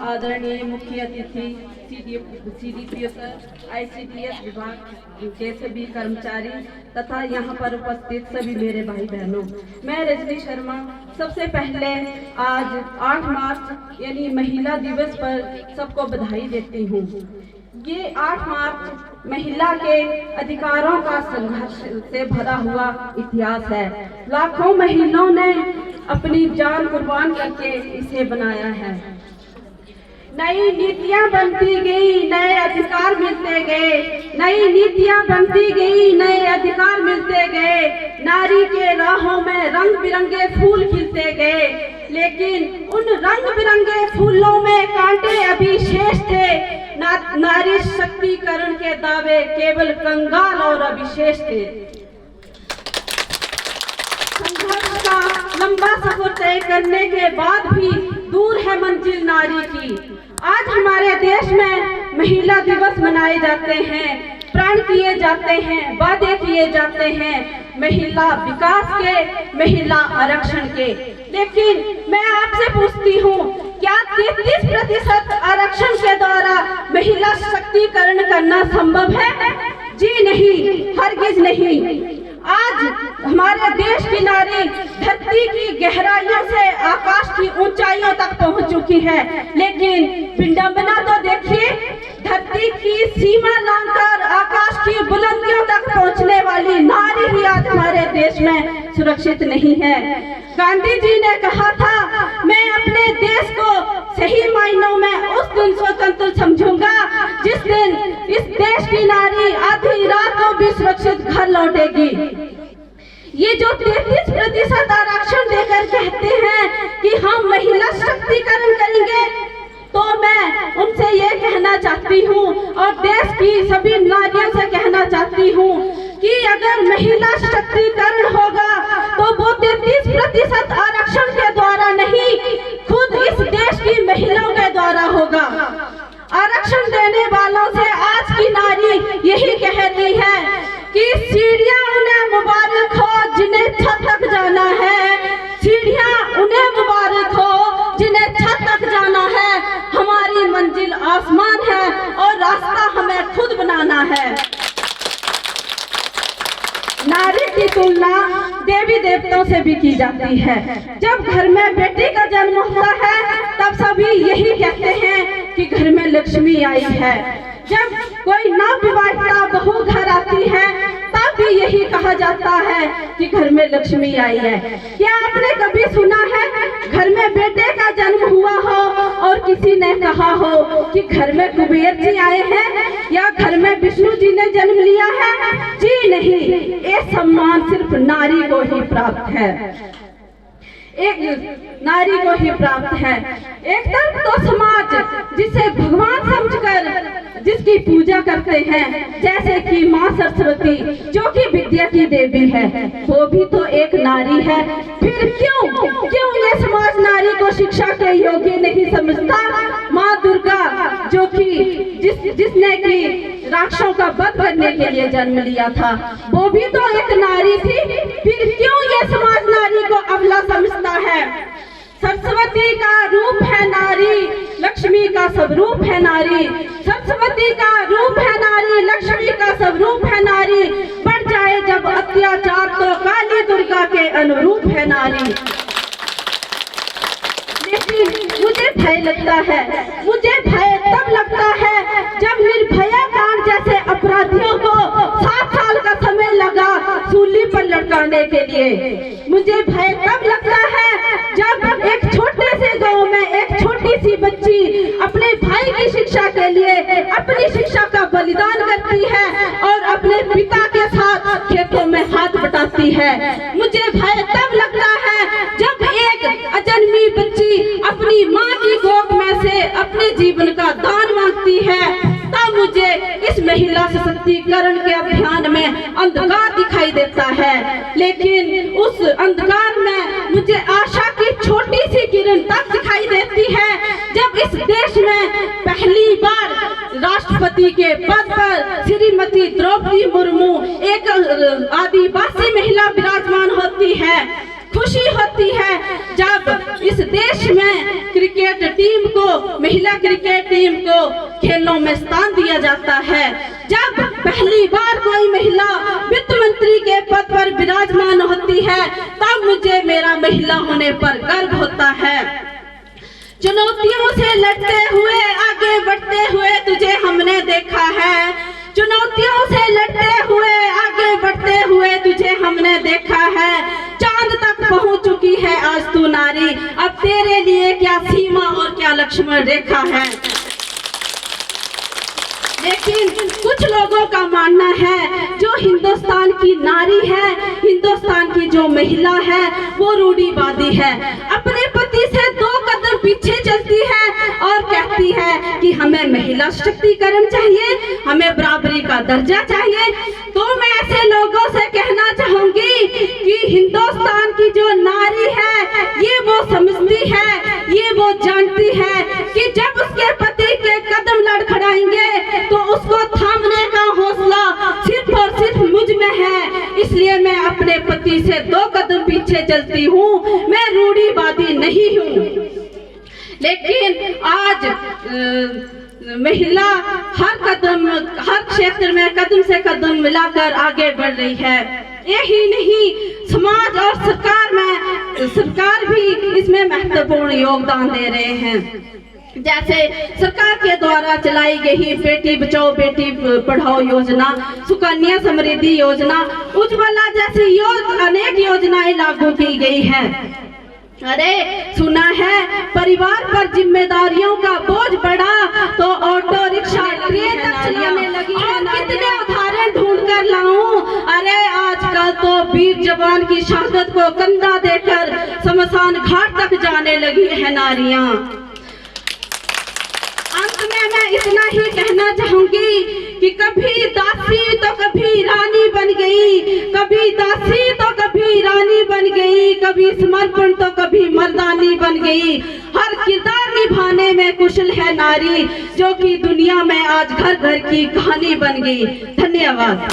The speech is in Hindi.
आदरणीय मुख्य अतिथि CDPO सर, ICDS विभाग के सभी कर्मचारी तथा यहाँ पर उपस्थित सभी मेरे भाई बहनों, मैं रजनी शर्मा सबसे पहले आज 8 मार्च यानी महिला दिवस पर सबको बधाई देती हूँ। ये 8 मार्च महिला के अधिकारों का संघर्ष से भरा हुआ इतिहास है। लाखों महिलाओं ने अपनी जान कुर्बान करके इसे बनाया है। नई नीतियां बनती गई, नए अधिकार मिलते गए, नई नीतियां बनती गई, नए अधिकार मिलते गए, नारी के राहों में रंग बिरंगे फूल खिलते गए, लेकिन उन रंग बिरंगे फूलों में कांटे अभी शेष थे। नारी शक्तिकरण के दावे केवल कंगाल और अविशेष थे। संघर्ष का लंबा सफर तय करने के बाद भी दूर है मंजिल नारी की। आज हमारे देश में महिला दिवस मनाए जाते हैं, प्रण किए जाते हैं, वादे किए जाते हैं महिला विकास के, महिला आरक्षण के। लेकिन मैं आपसे पूछती हूँ, क्या 33% आरक्षण के द्वारा महिला शक्तिकरण करना संभव है? जी नहीं, हरगिज नहीं। आज हमारे देश की नारी धरती की गहराइयों से आकाश की ऊंचाइयों तक पहुंच चुकी है, लेकिन विडंबना तो देखिए, धरती की सीमा लांघकर आकाश की बुलंदियों तक पहुंचने वाली नारी ही आज हमारे देश में सुरक्षित नहीं है। गांधी जी ने कहा था, मैं अपने देश को सही मायनों में उस दिन स्वतंत्र समझूंगा जिस दिन इस देश की नारी आधी रात को भी सुरक्षित घर लौटेगी। ये जो 33% आरक्षण देकर कहते हैं कि हम महिला शक्तिकरण करेंगे, तो मैं उनसे ये कहना चाहती हूँ और देश की सभी नारियों से कहना चाहती हूँ कि अगर महिला शक्तिकरण होगा तो वो 33% आरक्षण के द्वारा नहीं, खुद इस देश की महिलाओं के द्वारा होगा। आरक्षण देने वालों से आज की नारी यही कहती है कि सीढ़ियां उन्हें मुबारक हो जिन्हें छत तक जाना है, सीढ़ियां उन्हें मुबारक हो जिन्हें छत तक जाना है। हमारी मंजिल आसमान है और रास्ता हमें खुद बनाना है। नारी की तुलना देवी देवताओं से भी की जाती है। जब घर में बेटी का जन्म होता है तब सभी यही कहते हैं कि घर में लक्ष्मी आई है। जब कोई नवविवाहिता बहू घर आती है तब भी यही कहा जाता है कि घर में लक्ष्मी आई है। क्या आपने कभी सुना है घर में बेटे का जन्म हुआ हो और किसी ने कहा हो कि घर में कुबेर जी आए हैं या घर में विष्णु जी ने जन्म लिया है? जी नहीं, ये सम्मान सिर्फ नारी को ही प्राप्त है, एक नारी को ही प्राप्त है। एक तरफ तो समाज जिसे भगवान समझकर जिसकी पूजा करते हैं, जैसे कि माँ सरस्वती जो कि विद्या की देवी है, वो भी तो एक नारी है। फिर क्यों ये समाज नारी को शिक्षा के योग्य नहीं समझता? माँ दुर्गा जो कि जिसने कि राक्षसों का वध करने के लिए जन्म लिया था, वो भी तो एक नारी थी। फिर क्यों ये समाज नारी को अबला समझता है? सरस्वती का रूप है नारी, लक्ष्मी का स्वरूप है नारी। सरस्वती का रूप है नारी, लक्ष्मी का स्वरूप है नारी। बढ़ जाए जब अत्याचार तो काली दुर्गा के अनुरूप है नारी। लेकिन मुझे भय लगता है, मुझे भय तब लगता है जब निर्भया कांड जैसे अपराधियों को 7 साल का समय लगा सूली पर लटकाने के लिए। मुझे भय तब लगता है जब एक छोटे से गांव में एक छोटी सी बच्ची अपने भाई की शिक्षा के लिए अपनी शिक्षा का बलिदान करती है और अपने पिता के साथ खेतों में हाथ बटाती है। मुझे भय तब लगता है जब एक अजन्मी बच्ची अपनी माँ की गोद में से अपने जीवन का दान मांगती है, तब मुझे इस महिला सशक्तिकरण के अभियान में अंधकार दिखाई देता है। लेकिन उस अंधकार में मुझे आशा की छोटी सी किरण तब दिखाई देती है जब इस देश में पहली बार राष्ट्रपति के पद पर श्रीमती द्रौपदी मुर्मू एक आदिवासी महिला विराजमान होती है। खुश खुशी होती है जब इस देश में क्रिकेट टीम को, महिला क्रिकेट टीम को खेलों में स्थान दिया जाता है। जब पहली बार कोई महिला वित्त मंत्री के पद पर विराजमान होती है तब मुझे मेरा महिला होने पर गर्व होता है। चुनौतियों से लड़ते हुए, आगे बढ़ते हुए तुझे हमने देखा है। चुनौतियों से लड़ते हुए, आगे बढ़ते हुए तुझे हमने देखा है। चांद तक पहुंच चुकी है आज तू नारी, अब तेरे लिए क्या सीमा और क्या लक्ष्मण रेखा है। लेकिन कुछ लोगों का मानना है जो हिंदुस्तान की नारी है, हिंदुस्तान की जो महिला है वो रूढ़िवादी है, अपने पति से 2 कदम पीछे चलती है और कहती है कि हमें महिला सशक्तिकरण चाहिए, हमें बराबरी का दर्जा चाहिए। तो मैं ऐसे लोगों से कहना चाहूंगी कि हिंदुस्तान की जो नारी है ये वो समझती है, ये वो जानती है कि जब उसके पति के कदम लड़खड़ाएंगे तो उसको थामने का हौसला सिर्फ और सिर्फ मुझ में है। इसलिए मैं अपने पति से 2 कदम पीछे चलती हूँ, मैं रूढ़िवादी नहीं हूँ। लेकिन आज महिला हर कदम, हर क्षेत्र में कदम से कदम मिलाकर आगे बढ़ रही है। यही नहीं, समाज और सरकार भी इसमें महत्वपूर्ण योगदान दे रहे हैं। जैसे सरकार के द्वारा चलाई गई बेटी बचाओ बेटी पढ़ाओ योजना, सुकन्या समृद्धि योजना, उज्ज्वला जैसी अनेक योजनाएं लागू की गई है। अरे सुना है परिवार पर जिम्मेदारियों का बोझ बढ़ा तो ऑटो रिक्शा ट्रेन तक चलाने लगी है। कितने उदाहरण ढूंढ कर लाऊं। अरे आजकल तो वीर जवान की शहादत को कंधा देकर शमशान घाट तक जाने लगी है नारियां। अंत में मैं इतना ही कहना चाहूंगी कि कभी दासी तो कभी रानी बन गई, कभी दासी तो कभी रानी बन गई, कभी समर्पण तो कभी मर्दानी बन गई। हर किरदार निभाने में कुशल है नारी, जो कि दुनिया में आज घर घर की कहानी बन गई। धन्यवाद।